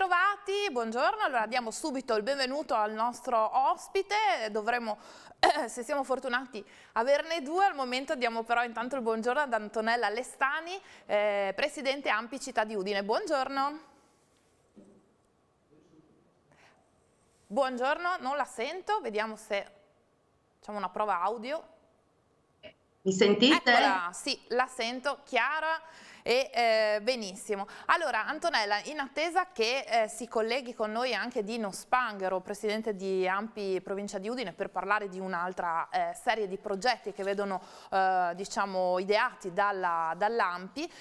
bentrovati, buongiorno. Allora diamo subito il benvenuto al nostro ospite, dovremo, se siamo fortunati, averne due. Al momento diamo però intanto il buongiorno ad Antonella Lestani, Presidente ANPI Città di Udine. Buongiorno. Buongiorno, non la sento, vediamo se facciamo una prova audio. Mi sentite? Eccola, sì, la sento chiara e benissimo. Allora, Antonella, in attesa che si colleghi con noi anche Dino Spanghero, presidente di ANPI Provincia di Udine, per parlare di un'altra serie di progetti che vedono diciamo ideati dall'ANPI,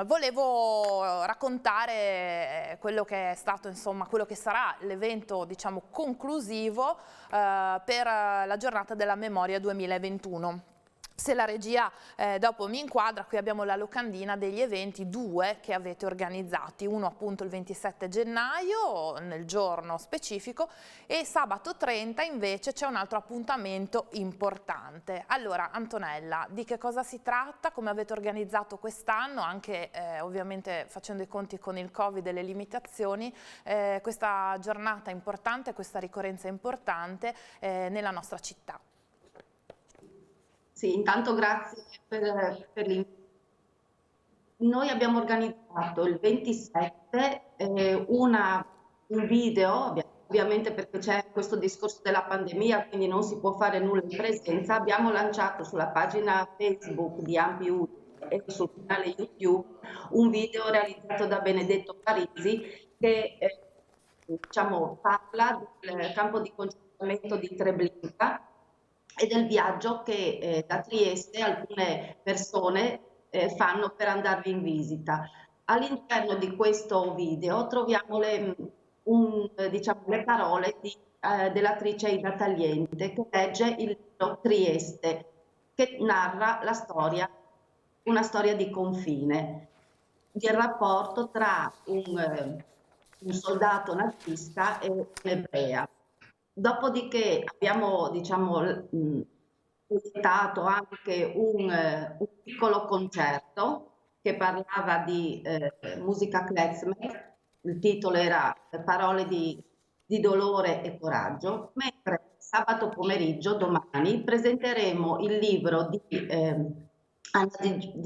volevo raccontare quello che è stato, insomma, quello che sarà l'evento, diciamo, conclusivo per la giornata della memoria 2021. Se la regia dopo mi inquadra, qui abbiamo la locandina degli eventi, due che avete organizzati, uno appunto il 27 gennaio nel giorno specifico e sabato 30 invece c'è un altro appuntamento importante. Allora Antonella, di che cosa si tratta, come avete organizzato quest'anno, anche ovviamente facendo i conti con il Covid e le limitazioni, questa giornata importante, questa ricorrenza importante nella nostra città? Sì, intanto grazie per l'invito. Noi abbiamo organizzato il 27 un video, ovviamente perché c'è questo discorso della pandemia, quindi non si può fare nulla in presenza. Abbiamo lanciato sulla pagina Facebook di ANPI Udine e sul canale YouTube un video realizzato da Benedetto Parisi che diciamo, parla del campo di concentramento di Treblinka e del viaggio che da Trieste alcune persone fanno per andarvi in visita. All'interno di questo video troviamo diciamo, le parole dell'attrice Ida Tagliente che legge il libro Trieste, che narra una storia di confine, del rapporto tra un soldato nazista e un'ebrea. Dopodiché abbiamo, diciamo, proiettato anche un piccolo concerto che parlava di musica klezmer, il titolo era Parole di dolore e coraggio, mentre sabato pomeriggio, domani, presenteremo il libro di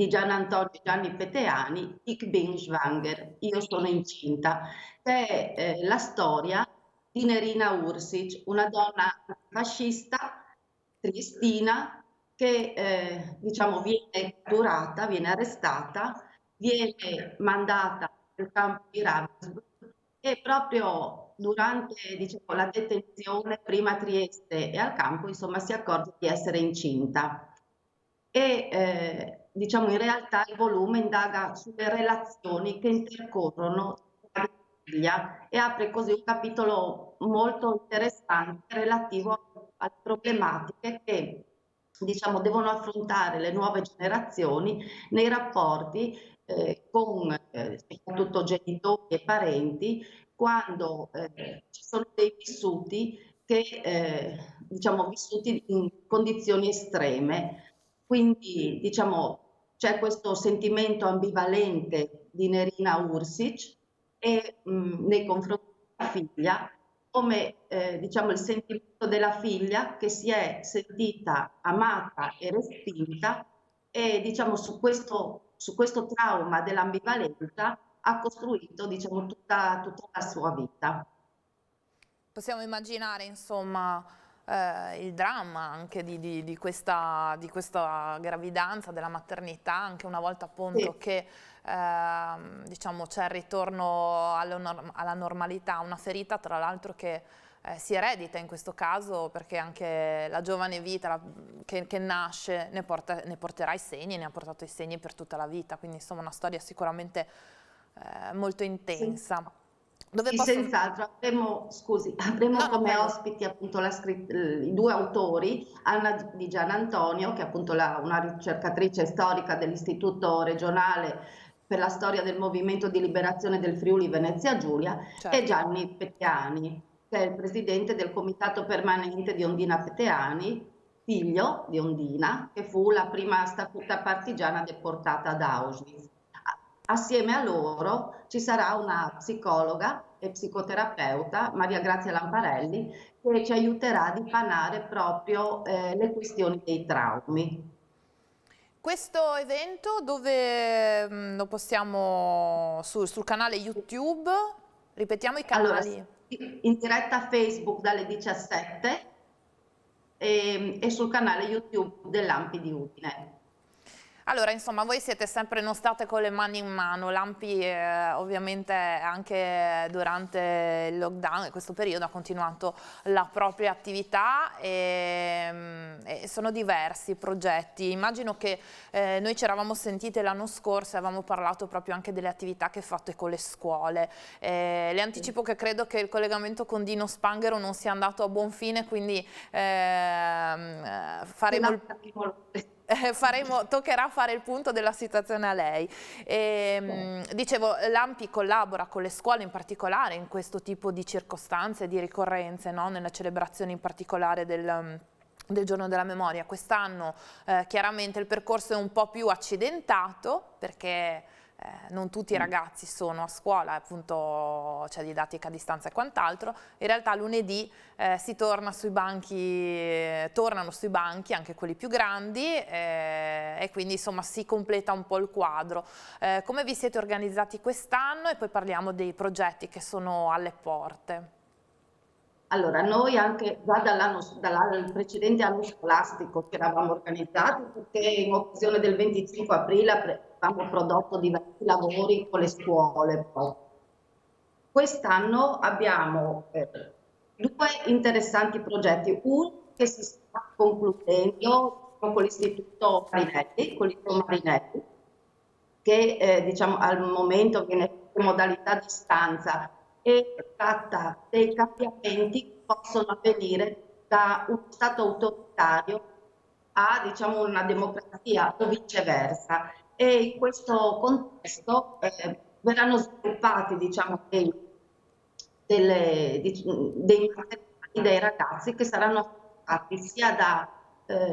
Gian Antonio Gianni Peteani, Ich bin schwanger, io sono incinta, che è la storia di Nerina Ursic, una donna fascista triestina che diciamo viene catturata, viene arrestata, viene mandata nel campo di Ravensbrück e proprio durante diciamo, la detenzione prima a Trieste e al campo insomma si accorge di essere incinta e diciamo in realtà il volume indaga sulle relazioni che intercorrono tra la famiglia e apre così un capitolo molto interessante relativo alle problematiche che diciamo devono affrontare le nuove generazioni nei rapporti con soprattutto genitori e parenti quando ci sono dei vissuti che diciamo vissuti in condizioni estreme. Quindi diciamo c'è questo sentimento ambivalente di Nerina Ursic e nei confronti della figlia, come diciamo il sentimento della figlia che si è sentita amata e respinta e diciamo su questo trauma dell'ambivalenza ha costruito diciamo tutta la sua vita. Possiamo immaginare, insomma, il dramma anche di questa gravidanza, della maternità, anche una volta appunto Sì. che diciamo, c'è il ritorno alla normalità, una ferita tra l'altro che si eredita in questo caso perché anche la giovane vita che nasce ne porterà i segni, ne ha portato i segni per tutta la vita, quindi insomma una storia sicuramente molto intensa. Sì. Dove Sì, posso... senz'altro avremo No, come prego. ospiti appunto i due autori, Anna Di Gian Antonio, che è appunto una ricercatrice storica dell'Istituto regionale per la storia del movimento di liberazione del Friuli Venezia Giulia, e Certo. Gianni Peteani, che è il presidente del comitato permanente di Ondina Peteani, figlio di Ondina, che fu la prima statuta partigiana deportata ad Auschwitz. assieme a loro ci sarà una psicologa e psicoterapeuta, Maria Grazia Lamparelli, che ci aiuterà a dipanare proprio le questioni dei traumi. Questo evento dove lo possiamo sul canale YouTube? Ripetiamo i Allora, canali. in diretta Facebook dalle 17 e sul canale YouTube dell'Ampi di Udine. Allora, insomma, voi siete sempre, non state con le mani in mano. L'Ampi ovviamente anche durante il lockdown e questo periodo ha continuato la propria attività e sono diversi i progetti. Immagino che noi ci eravamo sentite l'anno scorso e avevamo parlato proprio anche delle attività che fate con le scuole. Le anticipo che credo che il collegamento con Dino Spanghero non sia andato a buon fine, quindi faremo toccherà fare il punto della situazione a lei. Dicevo, l'Ampi collabora con le scuole in particolare in questo tipo di circostanze, di ricorrenze, no? Nella celebrazione in particolare del Giorno della Memoria. Quest'anno chiaramente il percorso è un po' più accidentato perché non tutti i ragazzi sono a scuola, appunto c'è didattica a distanza e quant'altro. In realtà lunedì si torna sui banchi, tornano sui banchi anche quelli più grandi e quindi insomma si completa un po' il quadro. Come vi siete organizzati quest'anno e poi parliamo dei progetti che sono alle porte. Allora, noi anche già dal precedente anno scolastico ci eravamo organizzati perché in occasione del 25 aprile abbiamo prodotto diversi lavori con le scuole. Quest'anno abbiamo due interessanti progetti, uno che si sta concludendo con l'Istituto Marinelli, con l'Istituto Marinelli, che diciamo al momento viene in modalità di distanza e tratta dei cambiamenti che possono avvenire da uno Stato autoritario a diciamo, una democrazia o viceversa. E in questo contesto verranno sviluppati diciamo, dei materiali dei ragazzi che saranno affrontati sia da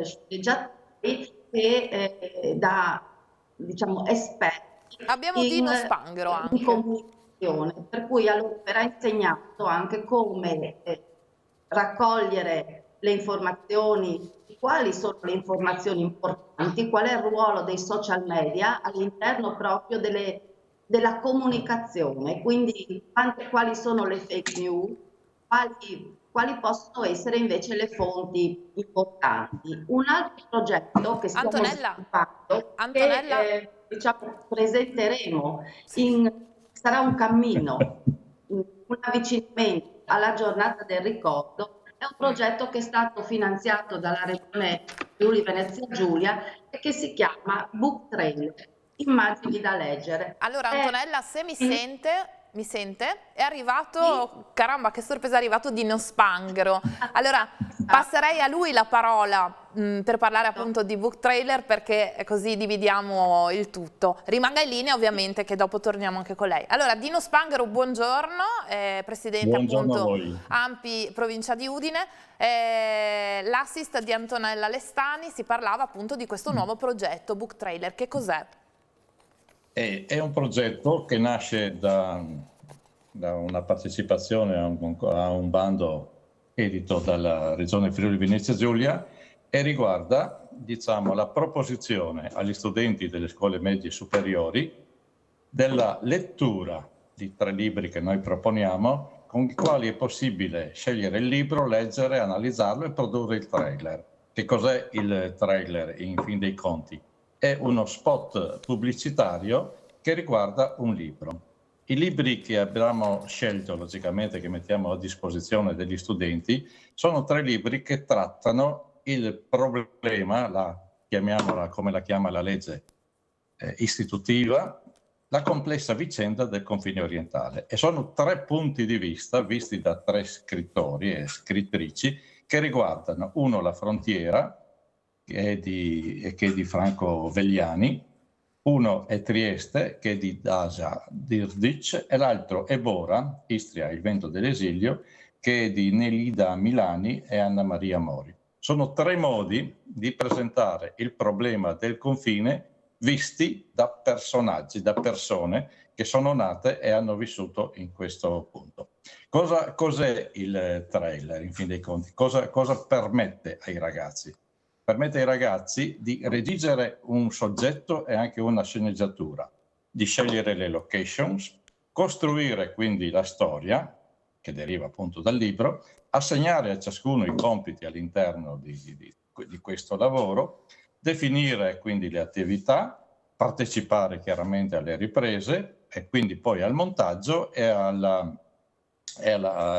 sceneggiatori che da diciamo, esperti Abbiamo Dino Spanghero in anche. comunicazione, per cui a loro verrà insegnato anche come raccogliere le informazioni, quali sono le informazioni importanti, qual è il ruolo dei social media all'interno proprio della comunicazione, quindi quali sono le fake news, quali possono essere invece le fonti importanti. Un altro progetto che stiamo sviluppando, Antonella, che diciamo, presenteremo, sì. sarà un cammino, un avvicinamento alla giornata del ricordo, è un progetto che è stato finanziato dalla Regione Friuli Venezia Giulia e che si chiama Book Trailer, immagini da leggere. Allora Antonella, se mi sente? È arrivato, Sì. caramba che sorpresa, è arrivato Dino Spanghero. Allora passerei a lui la parola per parlare appunto di Book Trailer perché così dividiamo il tutto. Rimanga in linea ovviamente che dopo torniamo anche con lei. Allora Dino Spanghero, buongiorno, presidente Buongiorno a appunto voi. Ampi provincia di Udine. L'assist di Antonella Lestani, si parlava appunto di questo nuovo progetto Book Trailer, che cos'è? È un progetto che nasce da una partecipazione a un bando edito dalla Regione Friuli Venezia Giulia e riguarda, diciamo, la proposizione agli studenti delle scuole medie superiori della lettura di 3 libri che noi proponiamo, con i quali è possibile scegliere il libro, leggere, analizzarlo e produrre il trailer. Che cos'è il trailer in fin dei conti? È uno spot pubblicitario che riguarda un libro. I libri che abbiamo scelto, logicamente, che mettiamo a disposizione degli studenti, sono 3 libri che trattano il problema, chiamiamola come la chiama la legge istitutiva, la complessa vicenda del confine orientale. E sono 3 punti di vista visti da 3 scrittori e scrittrici che riguardano, uno, la frontiera, che è di Franco Vegliani, uno è Trieste, che è di Daja Dirdic, e l'altro è Bora, Istria, il vento dell'esilio, che è di Nelida Milani e Anna Maria Mori. Sono 3 modi di presentare il problema del confine visti da personaggi, da persone che sono nate e hanno vissuto in questo punto. Cos'è il trailer, in fin dei conti? Cosa permette ai ragazzi? Permette ai ragazzi di redigere un soggetto e anche una sceneggiatura, di scegliere le locations, costruire quindi la storia, che deriva appunto dal libro, assegnare a ciascuno i compiti all'interno di questo lavoro, definire quindi le attività, partecipare chiaramente alle riprese e quindi poi al montaggio e alla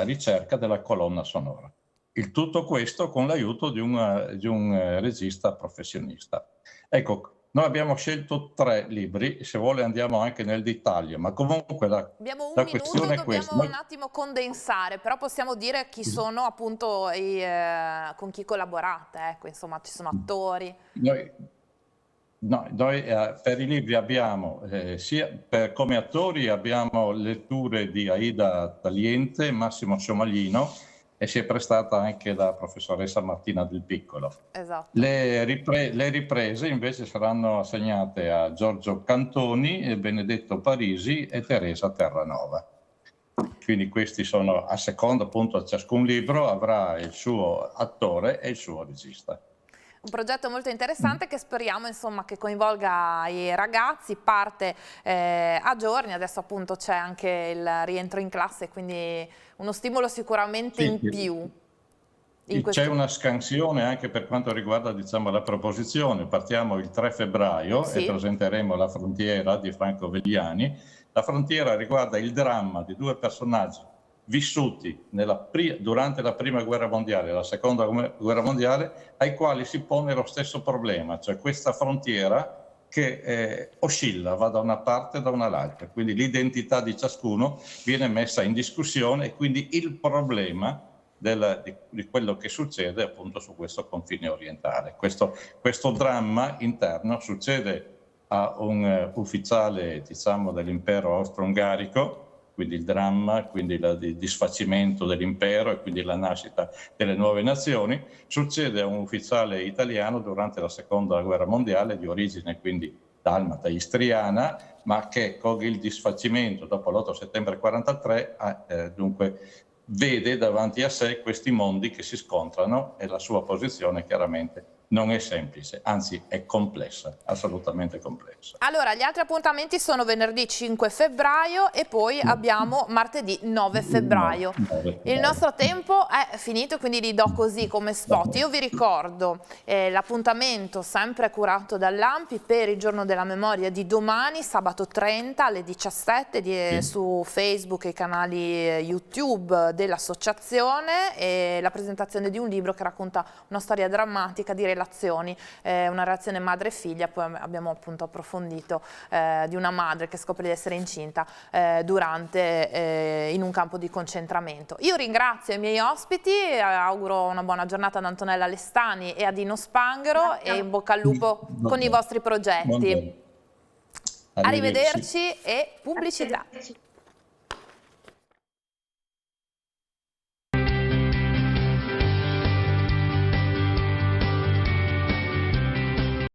ricerca della colonna sonora. Il tutto questo con l'aiuto di un regista professionista. Ecco, noi abbiamo scelto 3 libri, se vuole andiamo anche nel dettaglio, ma comunque abbiamo un la minuto, questione è questa. dobbiamo un attimo condensare, però possiamo dire chi sono appunto con chi collaborate, ecco, insomma ci sono attori. Noi per i libri abbiamo, sia come attori abbiamo letture di Aida Tagliente, Massimo Sciomaglino, e si è prestata anche la professoressa Martina Del Piccolo. Esatto. Le riprese invece saranno assegnate a Giorgio Cantoni, Benedetto Parisi e Teresa Terranova. Quindi questi sono, a seconda appunto, ciascun libro avrà il suo attore e il suo regista. Un progetto molto interessante che speriamo insomma che coinvolga i ragazzi, parte a giorni, adesso appunto c'è anche il rientro in classe, quindi uno stimolo sicuramente in più. C'è una scansione anche per quanto riguarda, diciamo, la proposizione. Partiamo il 3 febbraio e presenteremo La frontiera di Franco Vegliani. La frontiera riguarda il dramma di 2 personaggi vissuti durante la Prima Guerra Mondiale e la Seconda Guerra Mondiale, ai quali si pone lo stesso problema, cioè questa frontiera che oscilla, va da una parte e da un'altra. Quindi l'identità di ciascuno viene messa in discussione e quindi il problema di quello che succede appunto su questo confine orientale. Questo dramma interno succede a un ufficiale, diciamo, dell'impero austro-ungarico, quindi il dramma, quindi il disfacimento dell'impero e quindi la nascita delle nuove nazioni, succede a un ufficiale italiano durante la Seconda Guerra Mondiale, di origine quindi dalmata istriana, ma che con il disfacimento dopo l'8 settembre 1943 dunque vede davanti a sé questi mondi che si scontrano e la sua posizione chiaramente non è semplice, anzi è complessa, assolutamente complessa. Allora, gli altri appuntamenti sono venerdì 5 febbraio e poi abbiamo martedì 9 febbraio. Il nostro tempo è finito, quindi li do così come spot. Io vi ricordo l'appuntamento sempre curato dall'ANPI per il giorno della memoria di domani, sabato 30 alle 17 su Facebook e i canali YouTube dell'associazione, e la presentazione di un libro che racconta una storia drammatica di relazioni, una relazione madre e figlia. Poi abbiamo appunto approfondito di una madre che scopre di essere incinta in un campo di concentramento. Io ringrazio i miei ospiti, auguro una buona giornata ad Antonella Lestani e a Dino Spanghero e in bocca al lupo con i vostri progetti. Arrivederci e pubblicità.